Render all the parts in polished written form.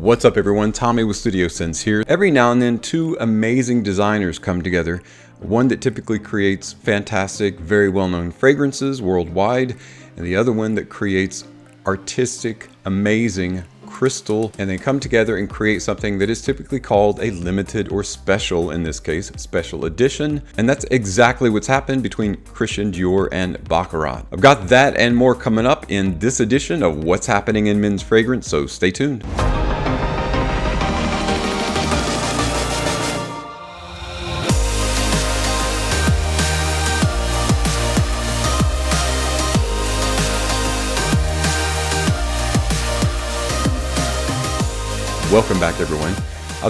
What's up everyone, Tommy with Studio Sense here. Every now and then two amazing designers come together. One that typically creates fantastic, very well-known fragrances worldwide, and the other one that creates artistic, amazing crystal, and they come together and create something that is typically called a limited or special, in this case, special edition. And that's exactly what's happened between Christian Dior and Baccarat. I've got that and more coming up in this edition of What's Happening in Men's Fragrance, so stay tuned. Welcome back everyone.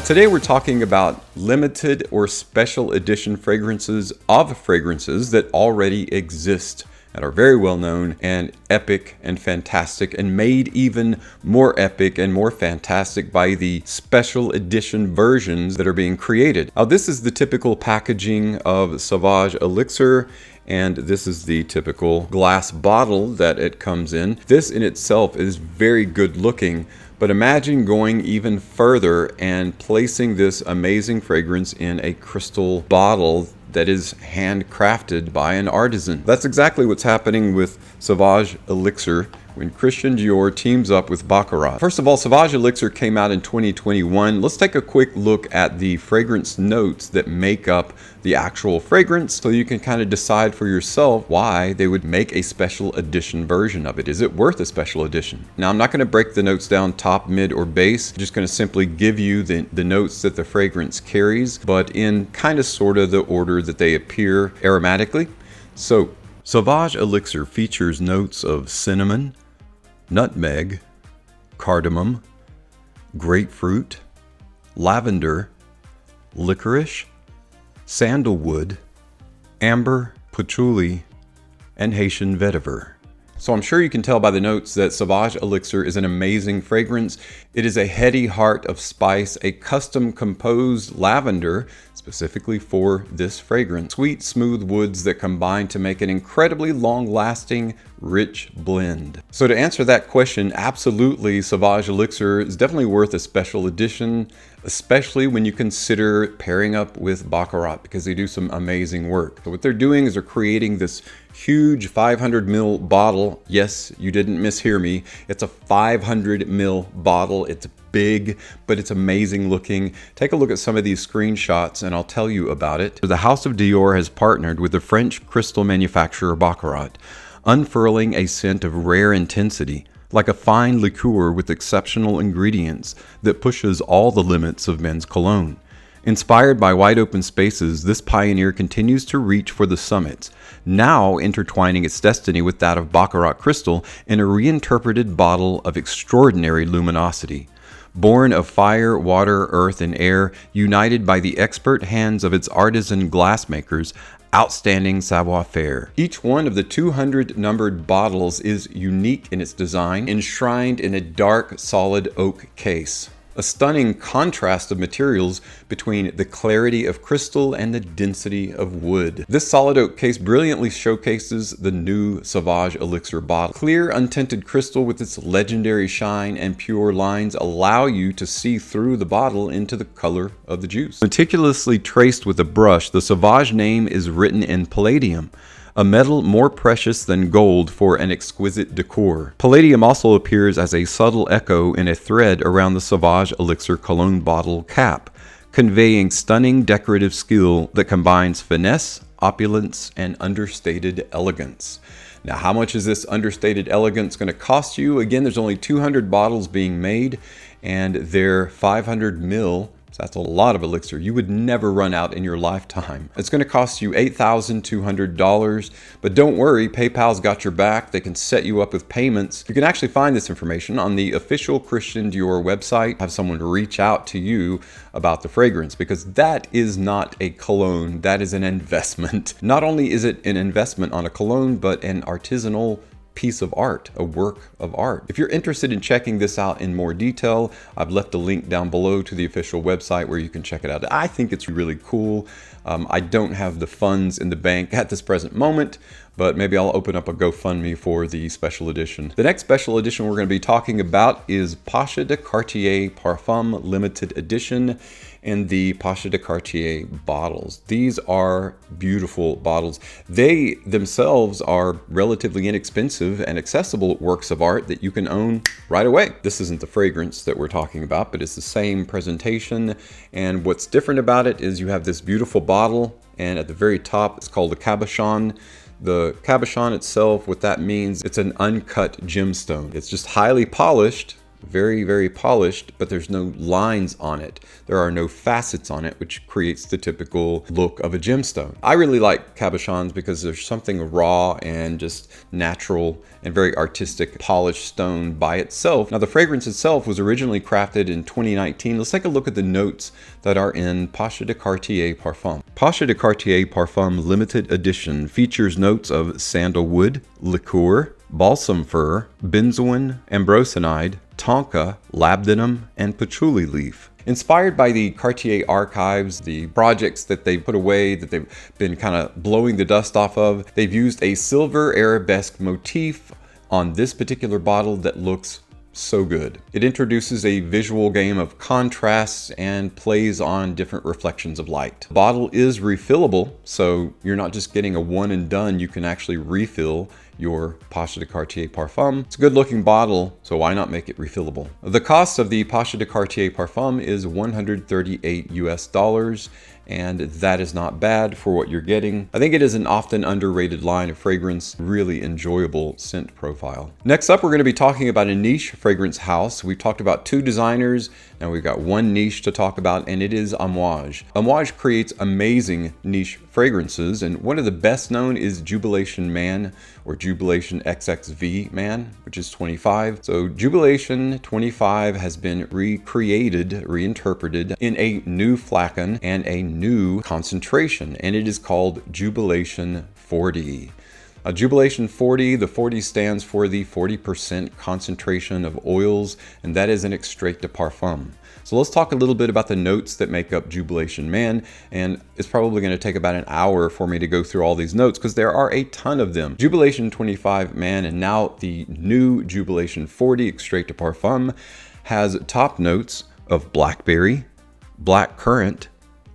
Today we're talking about limited or special edition fragrances of fragrances that already exist and are very well known and epic and fantastic, and made even more epic and more fantastic by the special edition versions that are being created. Now this is the typical packaging of Sauvage Elixir, and this is the typical glass bottle that it comes in. This in itself is very good looking. But imagine going even further and placing this amazing fragrance in a crystal bottle that is handcrafted by an artisan. That's exactly what's happening with Sauvage Elixir when Christian Dior teams up with Baccarat. First of all, Sauvage Elixir came out in 2021. Let's take a quick look at the fragrance notes that make up the actual fragrance so you can kind of decide for yourself why they would make a special edition version of it. Is it worth a special edition? Now, I'm not going to break the notes down top, mid, or base. I'm just going to simply give you the notes that the fragrance carries, but in kind of sort of the order that they appear aromatically. So, Sauvage Elixir features notes of cinnamon, nutmeg, cardamom, grapefruit, lavender, licorice, sandalwood, amber, patchouli, and Haitian vetiver. So I'm sure you can tell by the notes that Sauvage Elixir is an amazing fragrance. It is a heady heart of spice, a custom composed lavender specifically for this fragrance. Sweet, smooth woods that combine to make an incredibly long-lasting, rich blend. So to answer that question, absolutely, Sauvage Elixir is definitely worth a special edition, especially when you consider pairing up with Baccarat, because they do some amazing work. So what they're doing is they're creating this huge 500 ml bottle. Yes, you didn't mishear me. It's a 500 ml bottle. It's big, but it's amazing looking. Take a look at some of these screenshots and I'll tell you about it. The House of Dior has partnered with the French crystal manufacturer Baccarat, unfurling a scent of rare intensity, like a fine liqueur with exceptional ingredients that pushes all the limits of men's cologne. Inspired by wide open spaces, this pioneer continues to reach for the summits, now intertwining its destiny with that of Baccarat crystal in a reinterpreted bottle of extraordinary luminosity. Born of fire, water, earth, and air, united by the expert hands of its artisan glassmakers, outstanding savoir-faire. Each one of the 200 numbered bottles is unique in its design, enshrined in a dark, solid oak case. A stunning contrast of materials between the clarity of crystal and the density of wood. This solid oak case brilliantly showcases the new Sauvage Elixir bottle. Clear, untinted crystal with its legendary shine and pure lines allow you to see through the bottle into the color of the juice. Meticulously traced with a brush, the Sauvage name is written in palladium, a metal more precious than gold for an exquisite decor. Palladium also appears as a subtle echo in a thread around the Sauvage Elixir cologne bottle cap, conveying stunning decorative skill that combines finesse, opulence, and understated elegance. Now, how much is this understated elegance going to cost you? Again, there's only 200 bottles being made, and they're 500 ml. So that's a lot of elixir. You would never run out in your lifetime. It's going to cost you $8,200, but don't worry, PayPal's got your back. They can set you up with payments. You can actually find this information on the official Christian Dior website. Have someone reach out to you about the fragrance, because that is not a cologne, that is an investment. Not only is it an investment on a cologne, but an artisanal piece of art, a work of art. If you're interested in checking this out in more detail, I've left a link down below to the official website where you can check it out. I think it's really cool. I don't have the funds in the bank at this present moment, but maybe I'll open up a GoFundMe for the special edition. The next special edition we're going to be talking about is Pasha de Cartier Parfum Limited Edition and the Pasha de Cartier bottles. These are beautiful bottles. They themselves are relatively inexpensive and accessible works of art that you can own right away. This isn't the fragrance that we're talking about, but it's the same presentation. And what's different about it is you have this beautiful bottle, and at the very top it's called a cabochon. The cabochon itself, what that means, it's an uncut gemstone. It's just highly polished, very, very polished, but there's no lines on it. There are no facets on it, which creates the typical look of a gemstone. I really like cabochons because there's something raw and just natural and very artistic polished stone by itself. Now, the fragrance itself was originally crafted in 2019. Let's take a look at the notes that are in Pasha de Cartier Parfum. Pasha de Cartier Parfum Limited Edition features notes of sandalwood, liqueur, balsam fir, benzoin, ambrosinide, tonka, labdanum, and patchouli leaf. Inspired by the Cartier archives, the projects that they put away, that they've been kind of blowing the dust off of, they've used a silver arabesque motif on this particular bottle that looks so good. It introduces a visual game of contrasts and plays on different reflections of light. The bottle is refillable, so you're not just getting a one and done. You can actually refill your Pasha de Cartier Parfum. It's a good looking bottle, so why not make it refillable? The cost of the Pasha de Cartier Parfum is $138 US, and that is not bad for what you're getting. I think it is an often underrated line of fragrance, really enjoyable scent profile. Next up, we're going to be talking about a niche fragrance house. We've talked about two designers, and we've got one niche to talk about, and it is Amouge. Amouge creates amazing niche fragrances, and one of the best known is Jubilation Man, or Jubilation XXV Man, which is 25. So Jubilation 25 has been recreated, reinterpreted in a new flacon and a new concentration, and it is called Jubilation 40. Jubilation 40, the 40 stands for the 40% concentration of oils, and that is an extrait de parfum. So let's talk a little bit about the notes that make up Jubilation Man, and it's probably going to take about an hour for me to go through all these notes because there are a ton of them. Jubilation 25 Man and now the new Jubilation 40 extrait de parfum has top notes of blackberry, black currant,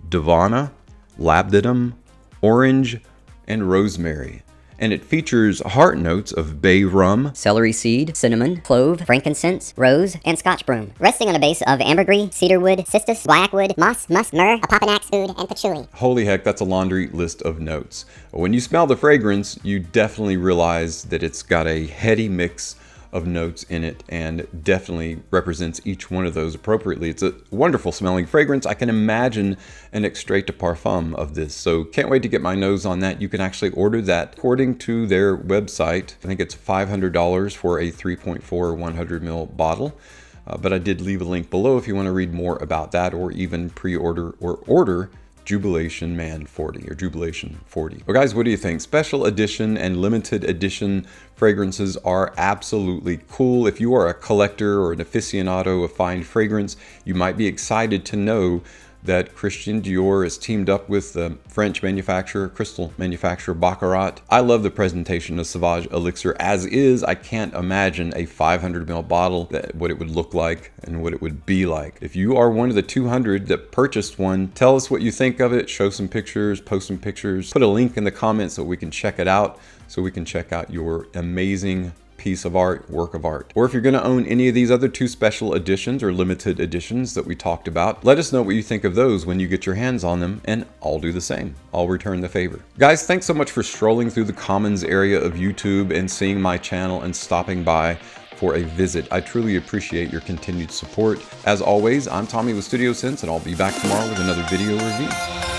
Davana, labdanum, orange, and rosemary. And it features heart notes of bay rum, celery seed, cinnamon, clove, frankincense, rose, and scotch broom, resting on a base of ambergris, cedarwood, cistus, blackwood, moss, musk, myrrh, apopanax, oud, and patchouli. Holy heck, that's a laundry list of notes. When you smell the fragrance, you definitely realize that it's got a heady mix of notes in it and definitely represents each one of those appropriately. It's a wonderful smelling fragrance. I can imagine an extrait de parfum of this, so can't wait to get my nose on that. You can actually order that according to their website. I think it's $500 for a 3.4 100 ml bottle. But I did leave a link below if you want to read more about that, or even pre-order or order Jubilation Man 40 or Jubilation 40. Well, guys, what do you think? Special edition and limited edition fragrances are absolutely cool. If you are a collector or an aficionado of fine fragrance, you might be excited to know that Christian Dior is teamed up with the French manufacturer, crystal manufacturer Baccarat. I love the presentation of Sauvage Elixir as is. I can't imagine a 500 ml bottle, what it would look like and what it would be like. If you are one of the 200 that purchased one, tell us what you think of it. Show some pictures, post some pictures, put a link in the comments so we can check it out, so we can check out your amazing piece of art, work of art. Or if you're going to own any of these other two special editions or limited editions that we talked about, let us know what you think of those when you get your hands on them, and I'll do the same. I'll return the favor. Guys, thanks so much for strolling through the Commons area of YouTube and seeing my channel and stopping by for a visit. I truly appreciate your continued support. As always, I'm Tommy with Studio Sense, and I'll be back tomorrow with another video review.